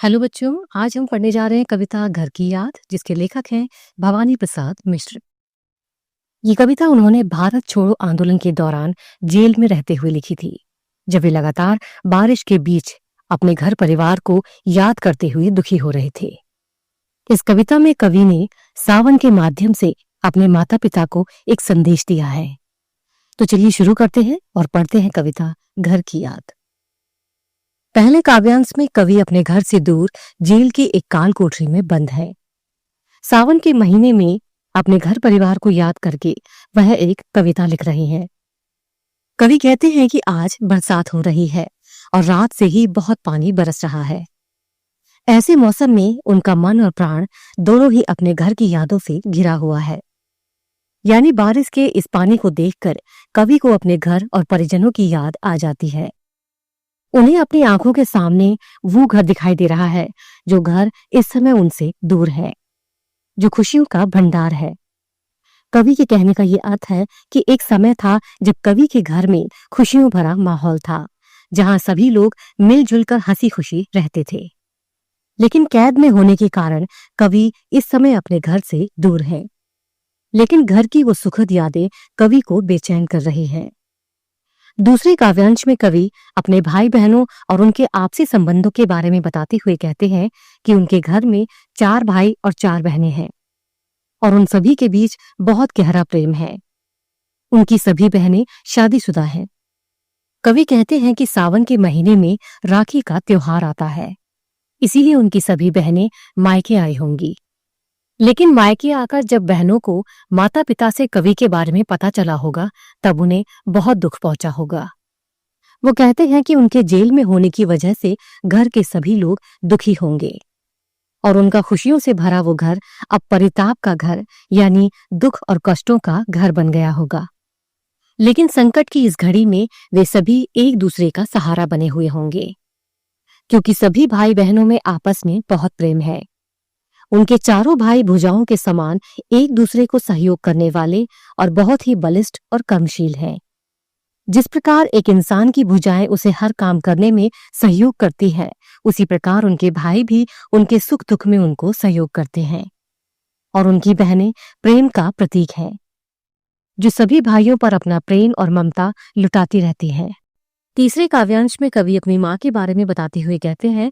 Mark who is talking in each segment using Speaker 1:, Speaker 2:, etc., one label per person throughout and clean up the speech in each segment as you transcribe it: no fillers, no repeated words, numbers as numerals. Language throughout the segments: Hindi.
Speaker 1: हेलो बच्चों, आज हम पढ़ने जा रहे हैं कविता घर की याद, जिसके लेखक हैं भवानी प्रसाद मिश्र। ये कविता उन्होंने भारत छोड़ो आंदोलन के दौरान जेल में रहते हुए लिखी थी, जब वे लगातार बारिश के बीच अपने घर परिवार को याद करते हुए दुखी हो रहे थे। इस कविता में कवि ने सावन के माध्यम से अपने माता पिता को एक संदेश दिया है। तो चलिए शुरू करते हैं और पढ़ते हैं कविता घर की याद। पहले काव्यांश में कवि अपने घर से दूर जेल की एक काल कोठरी में बंद है। सावन के महीने में अपने घर परिवार को याद करके वह एक कविता लिख रहे हैं। कवि कहते हैं कि आज बरसात हो रही है और रात से ही बहुत पानी बरस रहा है। ऐसे मौसम में उनका मन और प्राण दोनों ही अपने घर की यादों से घिरा हुआ है। यानी बारिश के इस पानी को देखकर कवि को अपने घर और परिजनों की याद आ जाती है। उन्हें अपनी आंखों के सामने वो घर दिखाई दे रहा है जो घर इस समय उनसे दूर है, जो खुशियों का भंडार है। कवि के कहने का ये अर्थ है कि एक समय था जब कवि के घर में खुशियों भरा माहौल था, जहां सभी लोग मिलजुल कर हंसी खुशी रहते थे। लेकिन कैद में होने के कारण कवि इस समय अपने घर से दूर है। लेकिन घर की वो सुखद यादें कवि को बेचैन कर रही हैं। दूसरे काव्यांश में कवि अपने भाई बहनों और उनके आपसी संबंधों के बारे में बताते हुए कहते हैं कि उनके घर में 4 भाई और 4 बहनें हैं और उन सभी के बीच बहुत गहरा प्रेम है। उनकी सभी बहनें शादीशुदा हैं। कवि कहते हैं कि सावन के महीने में राखी का त्योहार आता है, इसीलिए उनकी सभी बहनें मायके आई होंगी। लेकिन मायके आकर जब बहनों को माता पिता से कवि के बारे में पता चला होगा, तब उन्हें बहुत दुख पहुंचा होगा। वो कहते हैं कि उनके जेल में होने की वजह से घर के सभी लोग दुखी होंगे और उनका खुशियों से भरा वो घर अब परिताप का घर यानी दुख और कष्टों का घर बन गया होगा। लेकिन संकट की इस घड़ी में वे सभी एक दूसरे का सहारा बने हुए होंगे, क्योंकि सभी भाई बहनों में आपस में बहुत प्रेम है। उनके चारों भाई भुजाओं के समान एक दूसरे को सहयोग करने वाले और बहुत ही बलिष्ठ और कर्मशील हैं। जिस प्रकार एक इंसान की भुजाएं उसे हर काम करने में सहयोग करती है, उसी प्रकार उनके भाई भी उनके सुख दुख में उनको सहयोग करते हैं। और उनकी बहनें प्रेम का प्रतीक हैं, जो सभी भाइयों पर अपना प्रेम और ममता लुटाती रहती हैं। तीसरे काव्यांश में कवि अपनी मां के बारे में बताते हुए कहते हैं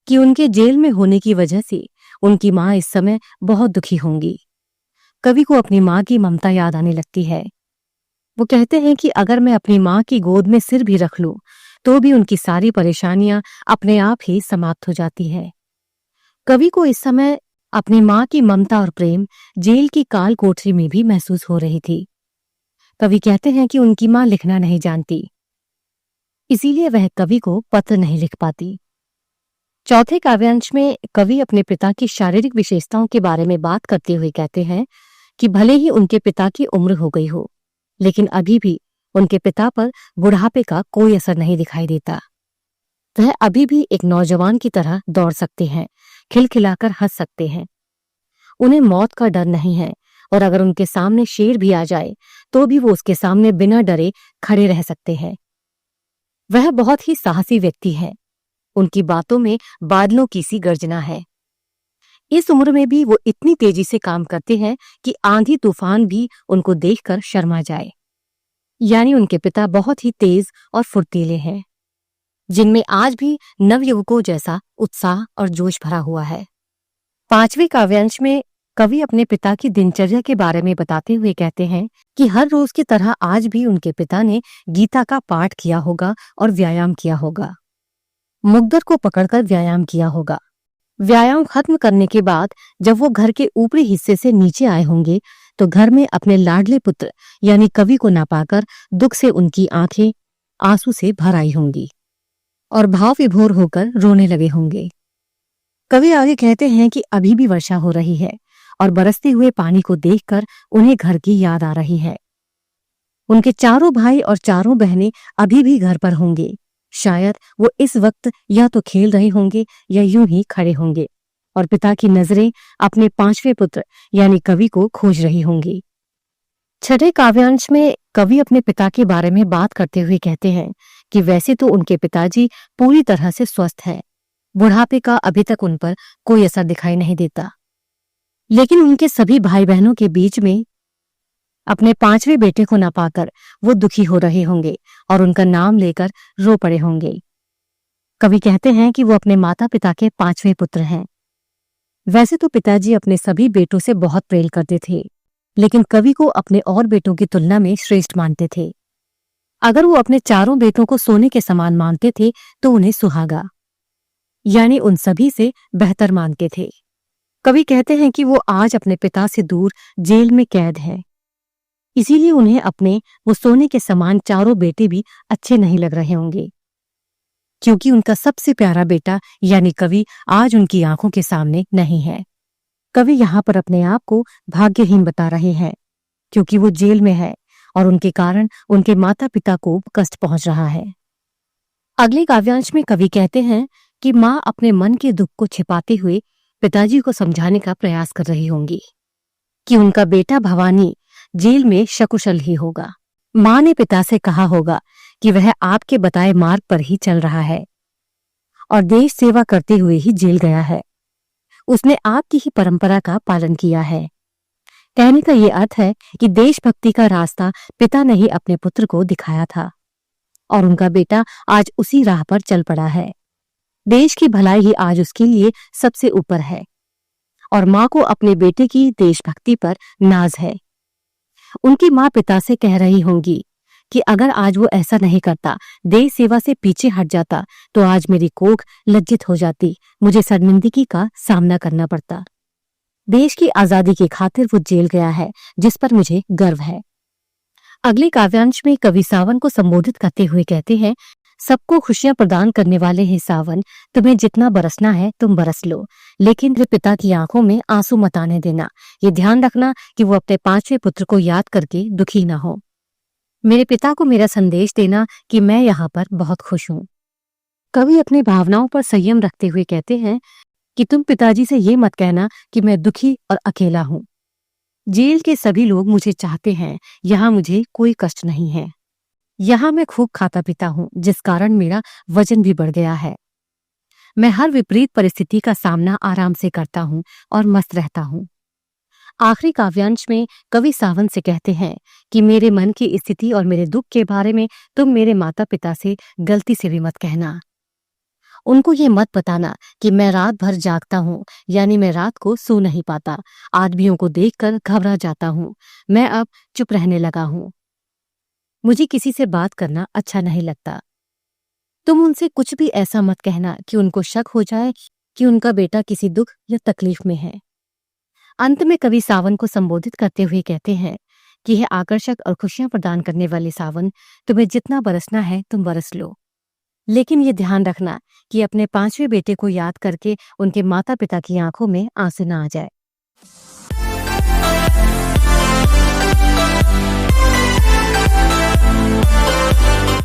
Speaker 1: कि उनके जेल में होने की वजह से उनकी मां इस समय बहुत दुखी होंगी। कवि को अपनी मां की ममता याद आने लगती है। वो कहते हैं कि अगर मैं अपनी मां की गोद में सिर भी रख लूं, तो भी उनकी सारी परेशानियां अपने आप ही समाप्त हो जाती है। कवि को इस समय अपनी मां की ममता और प्रेम जेल की काल कोठरी में भी महसूस हो रही थी। कवि कहते हैं कि उनकी मां लिखना नहीं जानती, इसीलिए वह कवि को पत्र नहीं लिख पाती। चौथे काव्यांश में कवि अपने पिता की शारीरिक विशेषताओं के बारे में बात करते हुए कहते हैं कि भले ही उनके पिता की उम्र हो गई हो, लेकिन अभी भी उनके पिता पर बुढ़ापे का कोई असर नहीं दिखाई देता। वह अभी भी एक नौजवान की तरह दौड़ सकते हैं, खिलखिलाकर हंस सकते हैं। उन्हें मौत का डर नहीं है और अगर उनके सामने शेर भी आ जाए तो भी वो उसके सामने बिना डरे खड़े रह सकते हैं। वह बहुत ही साहसी व्यक्ति है। उनकी बातों में बादलों की सी गर्जना है। इस उम्र में भी वो इतनी तेजी से काम करते हैं कि आंधी तूफान भी उनको देखकर शर्मा जाए। यानी उनके पिता बहुत ही तेज और फुर्तीले हैं, जिनमें आज भी नवयुवकों जैसा उत्साह और जोश भरा हुआ है। पांचवें काव्यांश में कवि अपने पिता की दिनचर्या के बारे में बताते हुए कहते हैं कि हर रोज की तरह आज भी उनके पिता ने गीता का पाठ किया होगा और व्यायाम किया होगा। मुग्दर को पकड़कर व्यायाम किया होगा। व्यायाम खत्म करने के बाद जब वो घर के ऊपरी हिस्से से नीचे आए होंगे, तो घर में अपने लाडले पुत्र यानी कवि को ना पाकर दुख से उनकी आंखें आंसू से भर आई होंगी और भाव विभोर होकर रोने लगे होंगे। कवि आगे कहते हैं कि अभी भी वर्षा हो रही है और बरसते हुए पानी को देखकर उन्हें घर की याद आ रही है। उनके चारों भाई और चारों बहनें अभी भी घर पर होंगे। शायद वो इस वक्त या तो खेल रहे होंगे या यूं ही खड़े होंगे और पिता की नजरें अपने 5वें पुत्र यानी कवि को खोज रही होंगी। छठे काव्यांश में कवि अपने पिता के बारे में बात करते हुए कहते हैं कि वैसे तो उनके पिताजी पूरी तरह से स्वस्थ हैं, बुढ़ापे का अभी तक उन पर कोई असर दिखाई नहीं देता। लेकिन उनके सभी भाई बहनों के बीच में अपने पांचवें बेटे को न पाकर वो दुखी हो रहे होंगे और उनका नाम लेकर रो पड़े होंगे। कवि कहते हैं कि वो अपने माता पिता के पांचवें पुत्र हैं। वैसे तो पिताजी अपने सभी बेटों से बहुत प्रेम करते थे, लेकिन कवि को अपने और बेटों की तुलना में श्रेष्ठ मानते थे। अगर वो अपने चारों बेटों को सोने के समान मानते थे तो उन्हें सुहागा यानी उन सभी से बेहतर मानते थे। कवि कहते हैं कि वो आज अपने पिता से दूर जेल में कैद है, इसीलिए उन्हें अपने वो सोने के समान चारों बेटे भी अच्छे नहीं लग रहे होंगे, क्योंकि उनका सबसे प्यारा बेटा यानी कवि आज उनकी आंखों के सामने नहीं है। कवि यहाँ पर अपने आप को भाग्यहीन बता रहे हैं, क्योंकि वो जेल में है और उनके कारण उनके माता पिता को कष्ट पहुंच रहा है। अगले काव्यांश में कवि कहते हैं कि माँ अपने मन के दुख को छिपाते हुए पिताजी को समझाने का प्रयास कर रही होंगी कि उनका बेटा भवानी जेल में सकुशल ही होगा। माँ ने पिता से कहा होगा कि वह आपके बताए मार्ग पर ही चल रहा है और देश सेवा करते हुए ही जेल गया है। उसने आपकी ही परंपरा का पालन किया है। कहने का ये अर्थ है कि देशभक्ति का रास्ता पिता ने ही अपने पुत्र को दिखाया था और उनका बेटा आज उसी राह पर चल पड़ा है। देश की भलाई ही आज उसके लिए सबसे ऊपर है और माँ को अपने बेटे की देशभक्ति पर नाज है। उनकी माँ पिता से कह रही होंगी कि अगर आज वो ऐसा नहीं करता, देश सेवा से पीछे हट जाता, तो आज मेरी कोख लज्जित हो जाती, मुझे शर्मिंदगी का सामना करना पड़ता। देश की आजादी की खातिर वो जेल गया है, जिस पर मुझे गर्व है। अगले काव्यांश में कवि सावन को संबोधित करते हुए कहते हैं, सबको खुशियां प्रदान करने वाले हे सावन, तुम्हें जितना बरसना है तुम बरस लो, लेकिन तेरे पिता की आंखों में आंसू मत आने देना। ये ध्यान रखना कि वो अपने पांचवें पुत्र को याद करके दुखी ना हो। मेरे पिता को मेरा संदेश देना कि मैं यहाँ पर बहुत खुश हूँ। कवि अपनी भावनाओं पर संयम रखते हुए कहते हैं कि तुम पिताजी से ये मत कहना कि मैं दुखी और अकेला हूँ। जेल के सभी लोग मुझे चाहते हैं, यहाँ मुझे कोई कष्ट नहीं है। यहाँ मैं खूब खाता पीता हूँ, जिस कारण मेरा वजन भी बढ़ गया है। मैं हर विपरीत परिस्थिति का सामना आराम से करता हूँ और मस्त रहता हूँ। आखिरी काव्यांश में कवि सावन से कहते हैं कि मेरे मन की स्थिति और मेरे दुख के बारे में तुम मेरे माता पिता से गलती से भी मत कहना। उनको ये मत बताना कि मैं रात भर जागता हूँ, यानी मैं रात को सो नहीं पाता, आदमियों को देखकर घबरा जाता हूँ। मैं अब चुप रहने लगा हूँ। मुझे किसी से बात करना अच्छा नहीं लगता। तुम उनसे कुछ भी ऐसा मत कहना कि उनको शक हो जाए कि उनका बेटा किसी दुख या तकलीफ में है। अंत में कवि सावन को संबोधित करते हुए कहते हैं कि यह आकर्षक और खुशियां प्रदान करने वाले सावन, तुम्हें जितना बरसना है तुम बरस लो, लेकिन ये ध्यान रखना कि अपने पांचवें बेटे को याद करके उनके माता पिता की आंखों में आंसू न आ जाए।